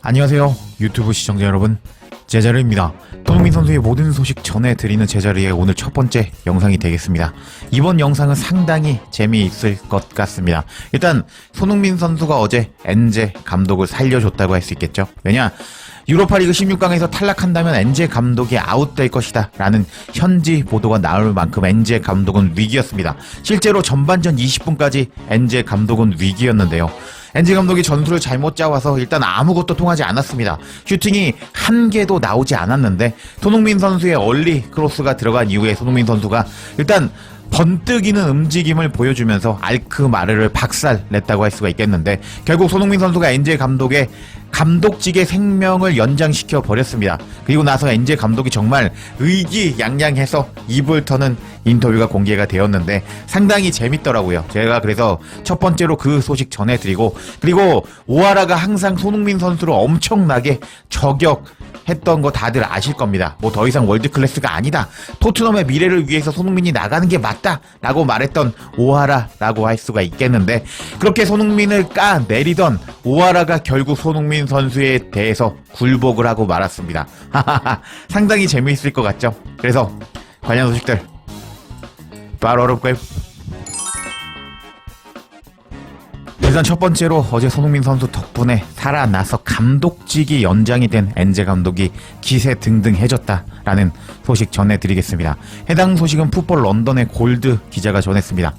안녕하세요 유튜브 시청자 여러분, 제자르입니다. 손흥민 선수의 모든 소식 전해드리는 제자르의 오늘 첫 번째 영상이 되겠습니다. 이번 영상은 상당히 재미있을 것 같습니다. 일단 손흥민 선수가 어제 엔제 감독을 살려줬다고 할 수 있겠죠. 왜냐, 유로파리그 16강에서 탈락한다면 엔제 감독이 아웃될 것이다 라는 현지 보도가 나올 만큼 엔제 감독은 위기였습니다. 실제로 전반전 20분까지 엔제 감독은 위기였는데요. 엔제 감독이 전술을 잘못 짜와서 일단 아무것도 통하지 않았습니다. 슈팅이 한 개도 나오지 않았는데 손흥민 선수의 얼리 크로스가 들어간 이후에 손흥민 선수가 일단 번뜩이는 움직임을 보여주면서 알크마르를 박살냈다고 할 수가 있겠는데, 결국 손흥민 선수가 엔제 감독의 감독직의 생명을 연장시켜 버렸습니다. 그리고 나서 엔제 감독이 정말 의기양양해서 입을 터는 인터뷰가 공개가 되었는데 상당히 재밌더라고요. 제가 그래서 첫 번째로 그 소식 전해드리고, 그리고 오하라가 항상 손흥민 선수를 엄청나게 저격했던 거 다들 아실 겁니다. 뭐 더 이상 월드클래스가 아니다, 토트넘의 미래를 위해서 손흥민이 나가는 게 맞다 라고 말했던 오하라라고 할 수가 있겠는데, 그렇게 손흥민을 까내리던 오하라가 결국 손흥민 선수에 대해서 굴복을 하고 말았습니다. 상당히 재미있을 것 같죠? 그래서 관련 소식들 바로 알아볼까요? 일단 첫 번째로 어제 손흥민 선수 덕분에 살아나서 감독직이 연장이 된 엔제 감독이 기세 등등해졌다라는 소식 전해드리겠습니다. 해당 소식은 풋볼 런던의 골드 기자가 전했습니다.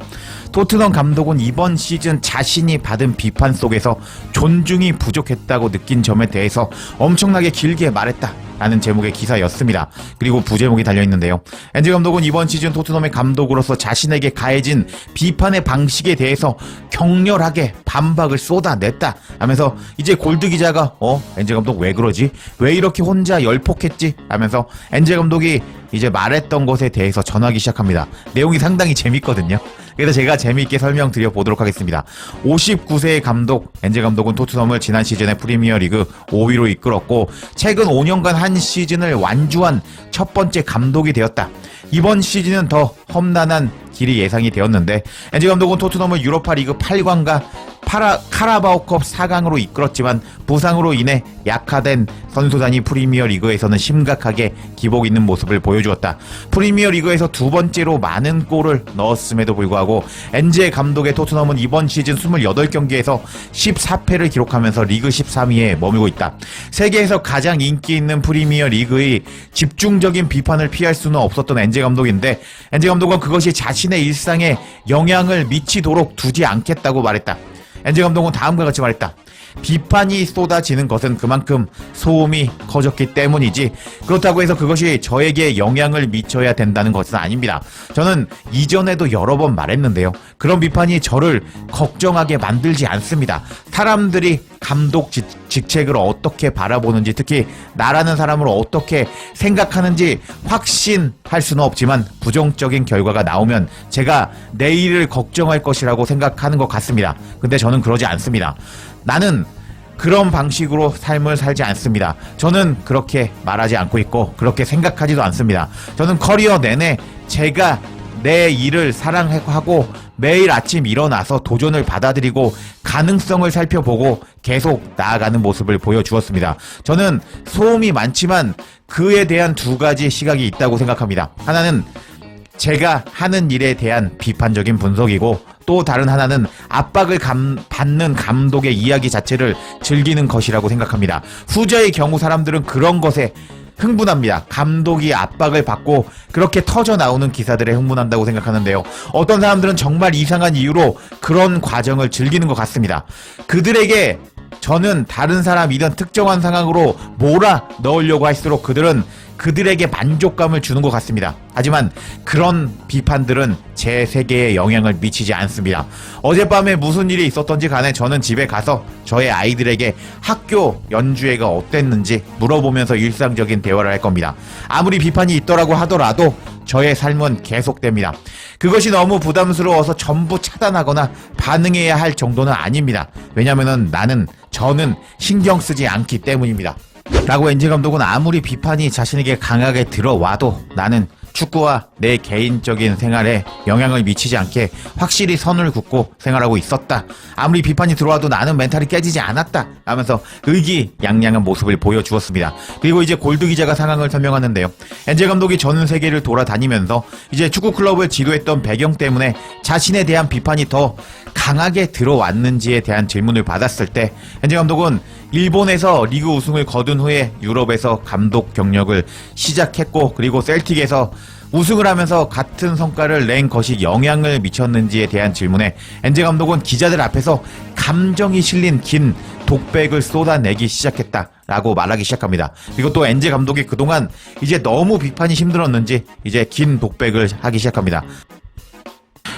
토트넘 감독은 이번 시즌 자신이 받은 비판 속에서 존중이 부족했다고 느낀 점에 대해서 엄청나게 길게 말했다 라는 제목의 기사였습니다. 그리고 부제목이 달려있는데요. 엔제 감독은 이번 시즌 토트넘의 감독으로서 자신에게 가해진 비판의 방식에 대해서 격렬하게 반박을 쏟아냈다 하면서, 이제 골드 기자가 엔제 감독 왜 그러지? 왜 이렇게 혼자 열폭했지? 하면서 엔제 감독이 이제 말했던 것에 대해서 전하기 시작합니다. 내용이 상당히 재밌거든요. 그래서 제가 재미있게 설명드려 보도록 하겠습니다. 59세의 감독 엔제 감독은 토트넘을 지난 시즌의 프리미어리그 5위로 이끌었고 최근 5년간 한 시즌을 완주한 첫 번째 감독이 되었다. 이번 시즌은 더 험난한 길이 예상이 되었는데, 엔제 감독은 토트넘을 유로파리그 8강과 카라바오컵 4강으로 이끌었지만 부상으로 인해 약화된 선수단이 프리미어리그에서는 심각하게 기복 있는 모습을 보여주었다. 프리미어리그에서 두 번째로 많은 골을 넣었음에도 불구하고 엔제 감독의 토트넘은 이번 시즌 28경기에서 14패를 기록하면서 리그 13위에 머물고 있다. 세계에서 가장 인기 있는 프리미어리그의 집중적인 비판을 피할 수는 없었던 엔제 감독인데, 엔제 감독은 그것이 자신의 일상에 영향을 미치도록 두지 않겠다고 말했다. 엔제 감독은 다음과 같이 말했다. 비판이 쏟아지는 것은 그만큼 소음이 커졌기 때문이지, 그렇다고 해서 그것이 저에게 영향을 미쳐야 된다는 것은 아닙니다. 저는 이전에도 여러 번 말했는데요. 그런 비판이 저를 걱정하게 만들지 않습니다. 사람들이 감독 직책을 어떻게 바라보는지, 특히 나라는 사람을 어떻게 생각하는지 확신할 수는 없지만 부정적인 결과가 나오면 제가 내일을 걱정할 것이라고 생각하는 것 같습니다. 근데 저는 그러지 않습니다. 나는 그런 방식으로 삶을 살지 않습니다. 저는 그렇게 말하지 않고 있고 그렇게 생각하지도 않습니다. 저는 커리어 내내 제가 내 일을 사랑하고 매일 아침 일어나서 도전을 받아들이고 가능성을 살펴보고 계속 나아가는 모습을 보여주었습니다. 저는 소음이 많지만 그에 대한 두 가지 시각이 있다고 생각합니다. 하나는 제가 하는 일에 대한 비판적인 분석이고, 또 다른 하나는 압박을 받는 감독의 이야기 자체를 즐기는 것이라고 생각합니다. 후자의 경우 사람들은 그런 것에 흥분합니다. 감독이 압박을 받고 그렇게 터져 나오는 기사들에 흥분한다고 생각하는데요. 어떤 사람들은 정말 이상한 이유로 그런 과정을 즐기는 것 같습니다. 그들에게 저는 다른 사람이든 특정한 상황으로 몰아 넣으려고 할수록 그들에게 만족감을 주는 것 같습니다. 하지만 그런 비판들은 제 세계에 영향을 미치지 않습니다. 어젯밤에 무슨 일이 있었던지 간에 저는 집에 가서 저의 아이들에게 학교 연주회가 어땠는지 물어보면서 일상적인 대화를 할 겁니다. 아무리 비판이 있더라고 하더라도 저의 삶은 계속됩니다. 그것이 너무 부담스러워서 전부 차단하거나 반응해야 할 정도는 아닙니다. 왜냐면은 저는 신경 쓰지 않기 때문입니다. 라고 엔제 감독은 아무리 비판이 자신에게 강하게 들어와도 나는 축구와 내 개인적인 생활에 영향을 미치지 않게 확실히 선을 긋고 생활하고 있었다. 아무리 비판이 들어와도 나는 멘탈이 깨지지 않았다 하면서 의기양양한 모습을 보여주었습니다. 그리고 이제 골드 기자가 상황을 설명하는데요. 엔젤 감독이 전 세계를 돌아다니면서 이제 축구 클럽을 지도했던 배경 때문에 자신에 대한 비판이 더 강하게 들어왔는지에 대한 질문을 받았을 때 엔젤 감독은 일본에서 리그 우승을 거둔 후에 유럽에서 감독 경력을 시작했고, 그리고 셀틱에서 우승을 하면서 같은 성과를 낸 것이 영향을 미쳤는지에 대한 질문에 엔젤 감독은 기자들 앞에서 감정이 실린 긴 독백을 쏟아내기 시작했다라고 말하기 시작합니다. 그리고 또 엔젤 감독이 그동안 이제 너무 비판이 힘들었는지 이제 긴 독백을 하기 시작합니다.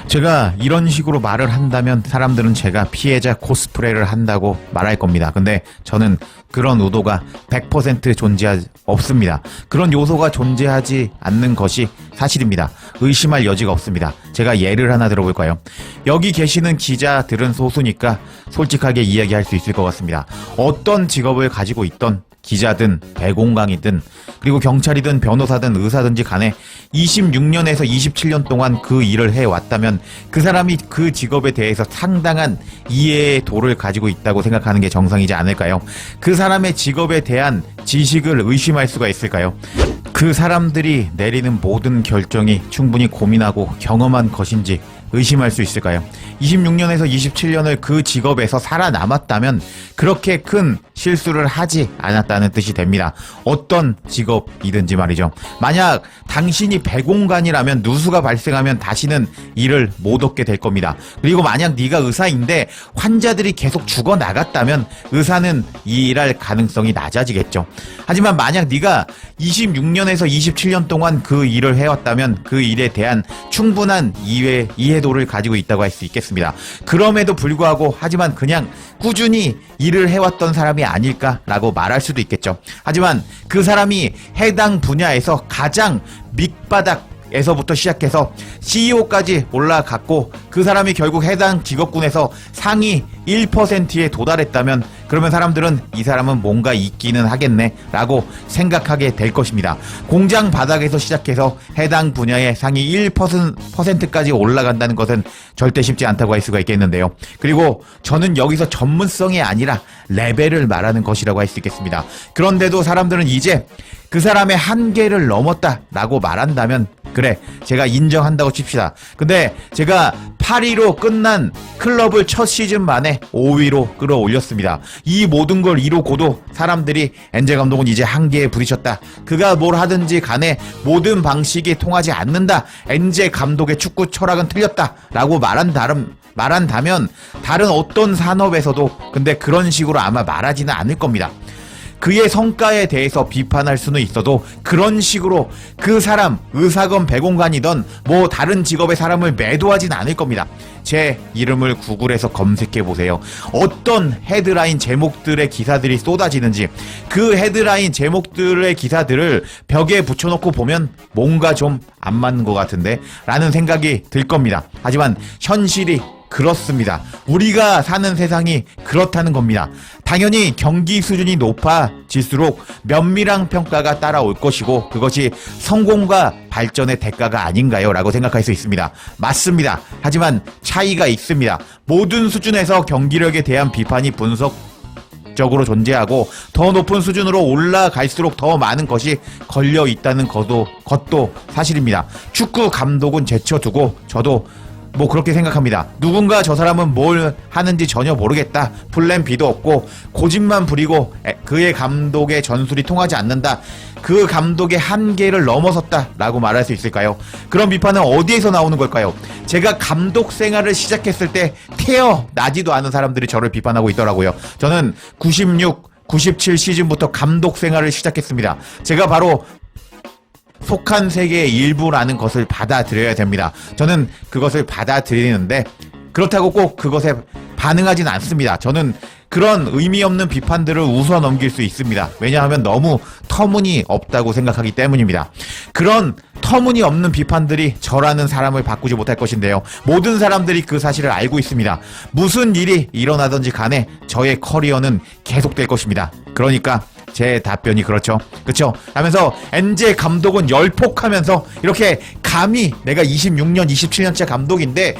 제가 이런 식으로 말을 한다면 사람들은 제가 피해자 코스프레를 한다고 말할 겁니다. 근데 저는 그런 의도가 100% 존재하지 없습니다. 그런 요소가 존재하지 않는 것이 사실입니다. 의심할 여지가 없습니다. 제가 예를 하나 들어볼까요? 여기 계시는 기자들은 소수니까 솔직하게 이야기할 수 있을 것 같습니다. 어떤 직업을 가지고 있던 기자든 배공강이든 그리고 경찰이든 변호사든 의사든지 간에 26년에서 27년 동안 그 일을 해왔다면 그 사람이 그 직업에 대해서 상당한 이해의 도를 가지고 있다고 생각하는 게 정상이지 않을까요? 그 사람의 직업에 대한 지식을 의심할 수가 있을까요? 그 사람들이 내리는 모든 결정이 충분히 고민하고 경험한 것인지 의심할 수 있을까요? 26년에서 27년을 그 직업에서 살아남았다면 그렇게 큰 실수를 하지 않았다는 뜻이 됩니다. 어떤 직업이든지 말이죠. 만약 당신이 배공관이라면 누수가 발생하면 다시는 일을 못 얻게 될 겁니다. 그리고 만약 네가 의사인데 환자들이 계속 죽어나갔다면 의사는 이 일할 가능성이 낮아지겠죠. 하지만 만약 네가 26년에서 27년 동안 그 일을 해왔다면 그 일에 대한 충분한 이해도를 가지고 있다고 할 수 있겠습니다. 그럼에도 불구하고 하지만 그냥 꾸준히 일을 해왔던 사람이 아닐까라고 말할 수도 있겠죠. 하지만 그 사람이 해당 분야에서 가장 밑바닥에서부터 시작해서 CEO까지 올라갔고 그 사람이 결국 해당 직업군에서 상위 1%에 도달했다면 그러면 사람들은 이 사람은 뭔가 있기는 하겠네 라고 생각하게 될 것입니다. 공장 바닥에서 시작해서 해당 분야의 상위 1%까지 올라간다는 것은 절대 쉽지 않다고 할 수가 있겠는데요. 그리고 저는 여기서 전문성이 아니라 레벨을 말하는 것이라고 할 수 있겠습니다. 그런데도 사람들은 이제 그 사람의 한계를 넘었다라고 말한다면 그래, 제가 인정한다고 칩시다. 근데 제가 8위로 끝난 클럽을 첫 시즌 만에 5위로 끌어올렸습니다. 이 모든 걸 이루고도 사람들이 엔젤 감독은 이제 한계에 부딪혔다. 그가 뭘 하든지 간에 모든 방식이 통하지 않는다. 엔젤 감독의 축구 철학은 틀렸다. 라고 말한다면 다른 어떤 산업에서도 근데 그런 식으로 아마 말하지는 않을 겁니다. 그의 성과에 대해서 비판할 수는 있어도 그런 식으로 그 사람, 의사건 배공관이든 뭐 다른 직업의 사람을 매도하진 않을 겁니다. 제 이름을 구글에서 검색해보세요. 어떤 헤드라인 제목들의 기사들이 쏟아지는지 그 헤드라인 제목들의 기사들을 벽에 붙여놓고 보면 뭔가 좀 안 맞는 것 같은데 라는 생각이 들 겁니다. 하지만 현실이 그렇습니다. 우리가 사는 세상이 그렇다는 겁니다. 당연히 경기 수준이 높아질수록 면밀한 평가가 따라올 것이고 그것이 성공과 발전의 대가가 아닌가요? 라고 생각할 수 있습니다. 맞습니다. 하지만 차이가 있습니다. 모든 수준에서 경기력에 대한 비판이 분석적으로 존재하고 더 높은 수준으로 올라갈수록 더 많은 것이 걸려 있다는 것도 사실입니다. 축구 감독은 제쳐두고 저도 뭐 그렇게 생각합니다. 누군가 저 사람은 뭘 하는지 전혀 모르겠다. 플랜 B도 없고 고집만 부리고 그의 감독의 전술이 통하지 않는다. 그 감독의 한계를 넘어섰다 라고 말할 수 있을까요? 그런 비판은 어디에서 나오는 걸까요? 제가 감독 생활을 시작했을 때 태어나지도 않은 사람들이 저를 비판하고 있더라고요. 저는 96, 97 시즌부터 감독 생활을 시작했습니다. 제가 바로 속한 세계의 일부라는 것을 받아들여야 됩니다. 저는 그것을 받아들이는데 그렇다고 꼭 그것에 반응하진 않습니다. 저는 그런 의미 없는 비판들을 웃어 넘길 수 있습니다. 왜냐하면 너무 터무니없다고 생각하기 때문입니다. 그런 터무니없는 비판들이 저라는 사람을 바꾸지 못할 것인데요. 모든 사람들이 그 사실을 알고 있습니다. 무슨 일이 일어나든지 간에 저의 커리어는 계속될 것입니다. 그러니까 제 답변이 그렇죠. 그쵸? 하면서 엔제 감독은 열폭하면서 이렇게 감히 내가 26년, 27년째 감독인데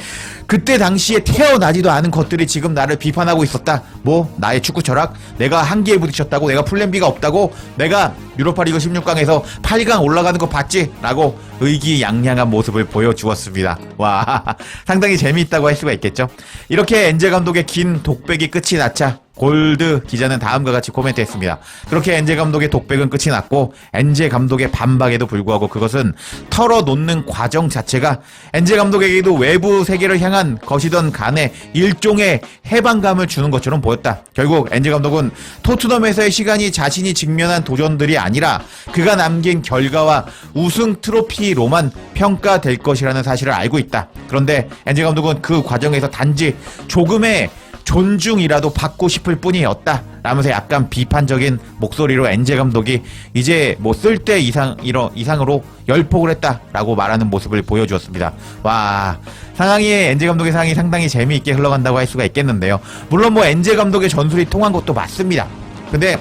그때 당시에 태어나지도 않은 것들이 지금 나를 비판하고 있었다. 뭐 나의 축구 철학, 내가 한계에 부딪혔다고, 내가 플랜 B가 없다고, 내가 유로파리그 16강에서 8강 올라가는 거 봤지? 라고 의기양양한 모습을 보여주었습니다. 와, 상당히 재미있다고 할 수가 있겠죠. 이렇게 엔제 감독의 긴 독백이 끝이 났자 골드 기자는 다음과 같이 코멘트했습니다. 그렇게 엔제 감독의 독백은 끝이 났고 엔제 감독의 반박에도 불구하고 그것은 털어놓는 과정 자체가 엔제 감독에게도 외부 세계를 향한 것이던 간에 일종의 해방감을 주는 것처럼 보였다. 결국 엔제 감독은 토트넘에서의 시간이 자신이 직면한 도전들이 아니라 그가 남긴 결과와 우승 트로피로만 평가될 것이라는 사실을 알고 있다. 그런데 엔제 감독은 그 과정에서 단지 조금의 존중이라도 받고 싶을 뿐이었다 라면서 약간 비판적인 목소리로 엔제 감독이 이제 뭐 쓸 때 이상으로 열폭을 했다라고 말하는 모습을 보여주었습니다. 와, 상황이 엔제 감독의 상황이 상당히 재미있게 흘러간다고 할 수가 있겠는데요. 물론 뭐 엔제 감독의 전술이 통한 것도 맞습니다. 근데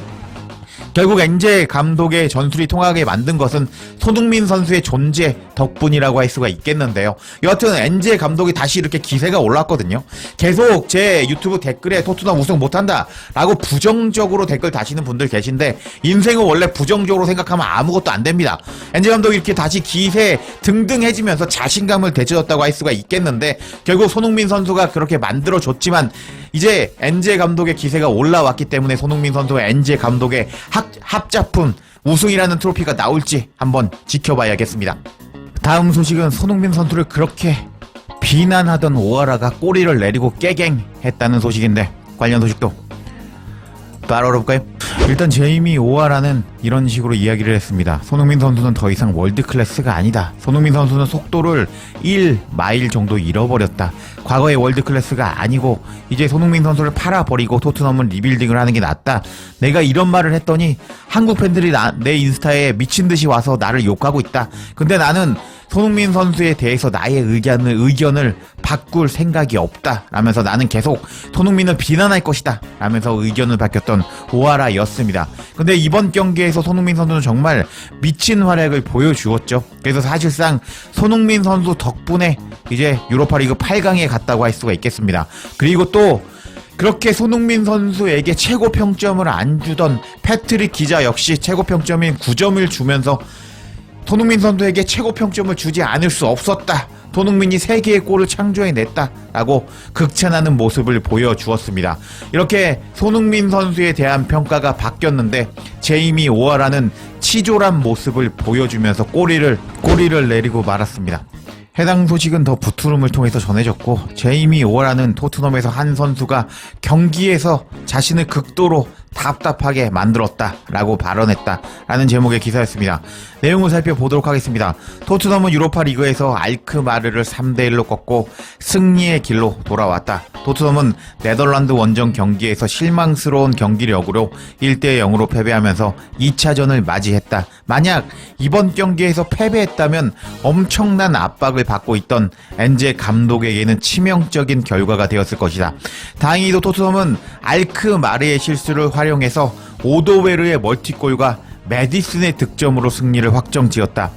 결국 엔제 감독의 전술이 통하게 만든 것은 손흥민 선수의 존재 덕분이라고 할 수가 있겠는데요. 여하튼 엔제 감독이 다시 이렇게 기세가 올랐거든요. 계속 제 유튜브 댓글에 토트넘 우승 못한다 라고 부정적으로 댓글 다시는 분들 계신데 인생은 원래 부정적으로 생각하면 아무것도 안 됩니다. 엔제 감독이 이렇게 다시 기세 등등해지면서 자신감을 되찾았다고 할 수가 있겠는데 결국 손흥민 선수가 그렇게 만들어줬지만 이제 엔제 감독의 기세가 올라왔기 때문에 손흥민 선수와 엔제 감독의 합작품 우승이라는 트로피가 나올지 한번 지켜봐야겠습니다. 다음 소식은 손흥민 선수를 그렇게 비난하던 오하라가 꼬리를 내리고 깨갱했다는 소식인데 관련 소식도 바로 알아볼까요? 일단 제이미 오하라는 이런 식으로 이야기를 했습니다. 손흥민 선수는 더 이상 월드클래스가 아니다. 손흥민 선수는 속도를 1마일 정도 잃어버렸다. 과거의 월드클래스가 아니고 이제 손흥민 선수를 팔아버리고 토트넘은 리빌딩을 하는 게 낫다. 내가 이런 말을 했더니 한국 팬들이 내 인스타에 미친듯이 와서 나를 욕하고 있다. 근데 나는 손흥민 선수에 대해서 나의 의견을 바꿀 생각이 없다 라면서 나는 계속 손흥민을 비난할 것이다 라면서 의견을 밝혔던 오하라였습니다. 근데 이번 경기에서 손흥민 선수는 정말 미친 활약을 보여주었죠. 그래서 사실상 손흥민 선수 덕분에 이제 유로파리그 8강에 갔다고 할 수가 있겠습니다. 그리고 또 그렇게 손흥민 선수에게 최고 평점을 안 주던 패트릭 기자 역시 최고 평점인 9점을 주면서 손흥민 선수에게 최고 평점을 주지 않을 수 없었다. 손흥민이 3개의 골을 창조해냈다 라고 극찬하는 모습을 보여주었습니다. 이렇게 손흥민 선수에 대한 평가가 바뀌었는데 제이미 오하라는 치졸한 모습을 보여주면서 꼬리를 내리고 말았습니다. 해당 소식은 더 부투rum을 통해서 전해졌고 제이미 오하라는 토트넘에서 한 선수가 경기에서 자신을 극도로 답답하게 만들었다 라고 발언했다 라는 제목의 기사였습니다. 내용을 살펴보도록 하겠습니다. 토트넘은 유로파 리그에서 알크마르를 3대1로 꺾고 승리의 길로 돌아왔다. 토트넘은 네덜란드 원정 경기에서 실망스러운 경기력으로 1대0으로 패배하면서 2차전을 맞이했다. 만약 이번 경기에서 패배했다면 엄청난 압박을 받고 있던 엔제 감독에게는 치명적인 결과가 되었을 것이다. 다행히도 토트넘은 알크마르의 실수를 활용해서 오도웨르의 멀티골과 메디슨의 득점으로 승리를 확정지었다.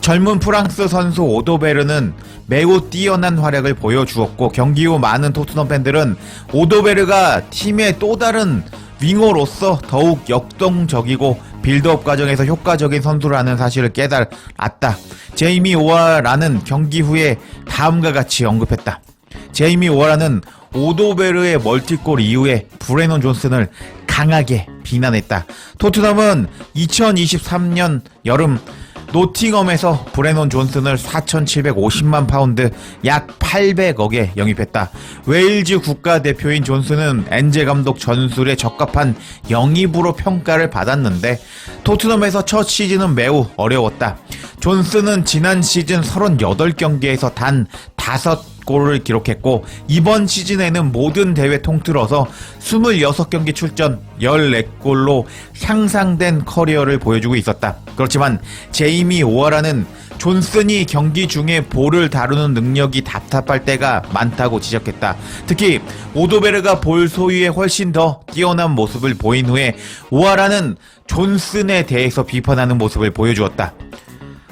젊은 프랑스 선수 오도베르는 매우 뛰어난 활약을 보여주었고 경기 후 많은 토트넘 팬들은 오도베르가 팀의 또 다른 윙어로서 더욱 역동적이고 빌드업 과정에서 효과적인 선수라는 사실을 깨달았다. 제이미 오하라는 경기 후에 다음과 같이 언급했다. 제이미 오하라는 오도베르의 멀티골 이후에 브레넌 존슨을 강하게 비난했다. 토트넘은 2023년 여름 노팅엄에서 브레넌 존슨을 4,750만 파운드 약 800억에 영입했다. 웨일즈 국가대표인 존슨은 엔제 감독 전술에 적합한 영입으로 평가를 받았는데 토트넘에서 첫 시즌은 매우 어려웠다. 존슨은 지난 시즌 38경기에서 단 5골을 기록했고 이번 시즌에는 모든 대회 통틀어서 26경기 출전 14골로 향상된 커리어를 보여주고 있었다. 그렇지만 제이미 오하라는 존슨이 경기 중에 볼을 다루는 능력이 답답할 때가 많다고 지적했다. 특히 오도베르가 볼 소유에 훨씬 더 뛰어난 모습을 보인 후에 오하라는 존슨에 대해서 비판하는 모습을 보여주었다.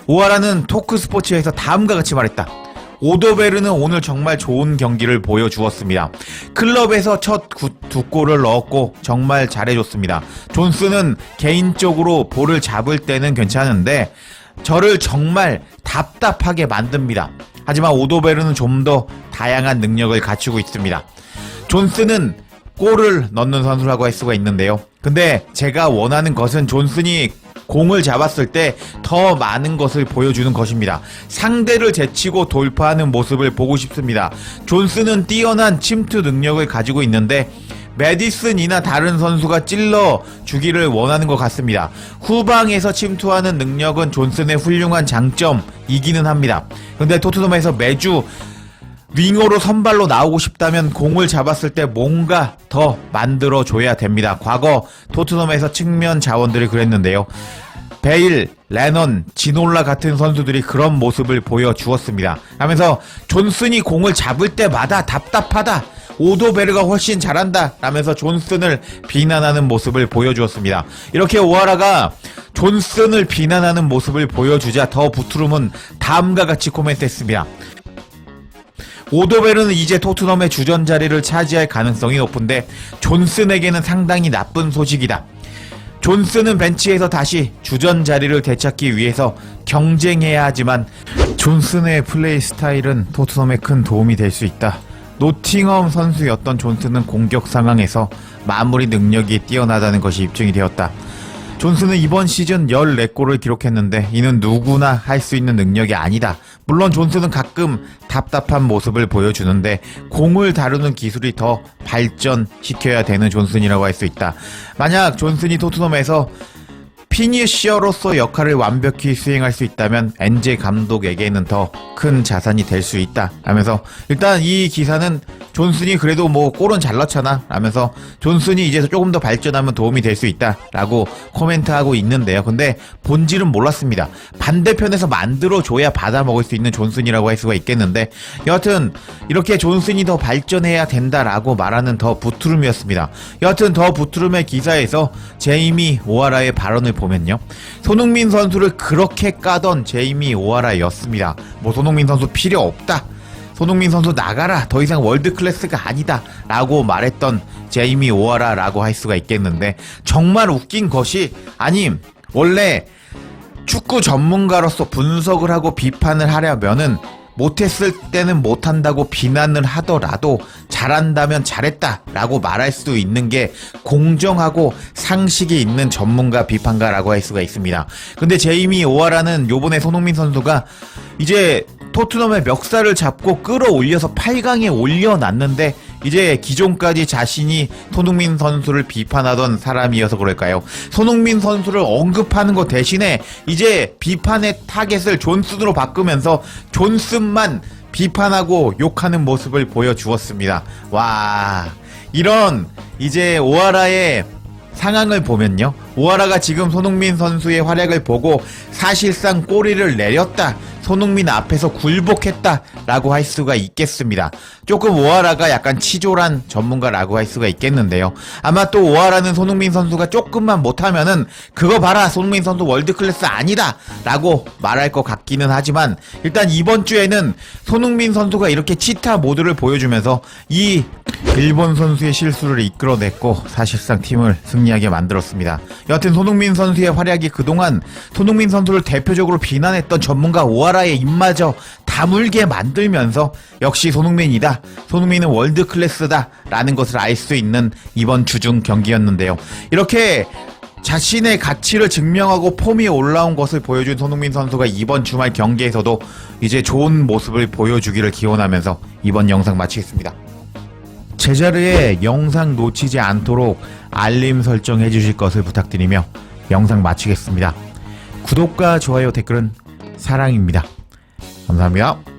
오하라는 토크스포츠에서 다음과 같이 말했다. 오도베르는 오늘 정말 좋은 경기를 보여주었습니다. 클럽에서 첫 두 골을 넣었고 정말 잘해줬습니다. 존슨은 개인적으로 볼을 잡을 때는 괜찮은데 저를 정말 답답하게 만듭니다. 하지만 오도베르는 좀 더 다양한 능력을 갖추고 있습니다. 존슨은 골을 넣는 선수라고 할 수가 있는데요. 근데 제가 원하는 것은 존슨이 공을 잡았을 때 더 많은 것을 보여주는 것입니다. 상대를 제치고 돌파하는 모습을 보고 싶습니다. 존슨은 뛰어난 침투 능력을 가지고 있는데 메디슨이나 다른 선수가 찔러 주기를 원하는 것 같습니다. 후방에서 침투하는 능력은 존슨의 훌륭한 장점이기는 합니다. 근데 토트넘에서 매주 윙어로 선발로 나오고 싶다면 공을 잡았을 때 뭔가 더 만들어줘야 됩니다. 과거 토트넘에서 측면 자원들이 그랬는데요. 베일, 레넌, 지놀라 같은 선수들이 그런 모습을 보여주었습니다. 하면서 존슨이 공을 잡을 때마다 답답하다. 오도베르가 훨씬 잘한다 라면서 존슨을 비난하는 모습을 보여주었습니다. 이렇게 오하라가 존슨을 비난하는 모습을 보여주자 더 부트룸은 다음과 같이 코멘트했습니다. 오도베르는 이제 토트넘의 주전 자리를 차지할 가능성이 높은데 존슨에게는 상당히 나쁜 소식이다. 존슨은 벤치에서 다시 주전 자리를 되찾기 위해서 경쟁해야 하지만 존슨의 플레이 스타일은 토트넘에 큰 도움이 될 수 있다. 노팅엄 선수였던 존슨은 공격 상황에서 마무리 능력이 뛰어나다는 것이 입증이 되었다. 존슨은 이번 시즌 14골을 기록했는데 이는 누구나 할 수 있는 능력이 아니다. 물론 존슨은 가끔 답답한 모습을 보여주는데 공을 다루는 기술이 더 발전시켜야 되는 존슨이라고 할 수 있다. 만약 존슨이 토트넘에서 피니셔로서 역할을 완벽히 수행할 수 있다면 엔제 감독에게는 더 큰 자산이 될 수 있다 하면서 일단 이 기사는 존슨이 그래도 뭐 골은 잘 넣잖아 라면서 존슨이 이제 조금 더 발전하면 도움이 될 수 있다 라고 코멘트하고 있는데요. 근데 본질은 몰랐습니다. 반대편에서 만들어줘야 받아먹을 수 있는 존슨이라고 할 수가 있겠는데 여하튼 이렇게 존슨이 더 발전해야 된다라고 말하는 더 부트룸이었습니다. 여하튼 더 부트룸의 기사에서 제이미 오하라의 발언을 보면요. 손흥민 선수를 그렇게 까던 제이미 오하라였습니다. 뭐 손흥민 선수 필요 없다. 손흥민 선수 나가라. 더 이상 월드 클래스가 아니다. 라고 말했던 제이미 오하라라고 할 수가 있겠는데 정말 웃긴 것이 아님 원래 축구 전문가로서 분석을 하고 비판을 하려면은 못했을 때는 못한다고 비난을 하더라도 잘한다면 잘했다 라고 말할 수도 있는 게 공정하고 상식이 있는 전문가 비판가라고 할 수가 있습니다. 근데 제이미 오하라는 요번에 손흥민 선수가 이제 토트넘의 멱살을 잡고 끌어올려서 8강에 올려놨는데 이제 기존까지 자신이 손흥민 선수를 비판하던 사람이어서 그럴까요? 손흥민 선수를 언급하는 것 대신에 이제 비판의 타겟을 존슨으로 바꾸면서 존슨만 비판하고 욕하는 모습을 보여주었습니다. 와, 이런 이제 오하라의 상황을 보면요. 오하라가 지금 손흥민 선수의 활약을 보고 사실상 꼬리를 내렸다. 손흥민 앞에서 굴복했다 라고 할 수가 있겠습니다. 조금 오하라가 약간 치졸한 전문가라고 할 수가 있겠는데요. 아마 또 오하라는 손흥민 선수가 조금만 못하면은 그거 봐라 손흥민 선수 월드클래스 아니다 라고 말할 것 같기는 하지만 일단 이번 주에는 손흥민 선수가 이렇게 치타 모드를 보여주면서 이 일본 선수의 실수를 이끌어냈고 사실상 팀을 승리하게 만들었습니다. 여하튼 손흥민 선수의 활약이 그동안 손흥민 선수를 대표적으로 비난했던 전문가 오하라의 입마저 다물게 만들면서 역시 손흥민이다. 손흥민은 월드 클래스다. 라는 것을 알 수 있는 이번 주중 경기였는데요. 이렇게 자신의 가치를 증명하고 폼이 올라온 것을 보여준 손흥민 선수가 이번 주말 경기에서도 이제 좋은 모습을 보여주기를 기원하면서 이번 영상 마치겠습니다. 제자리에 영상 놓치지 않도록 알림 설정해 주실 것을 부탁드리며 영상 마치겠습니다. 구독과 좋아요 댓글은 사랑입니다. 감사합니다.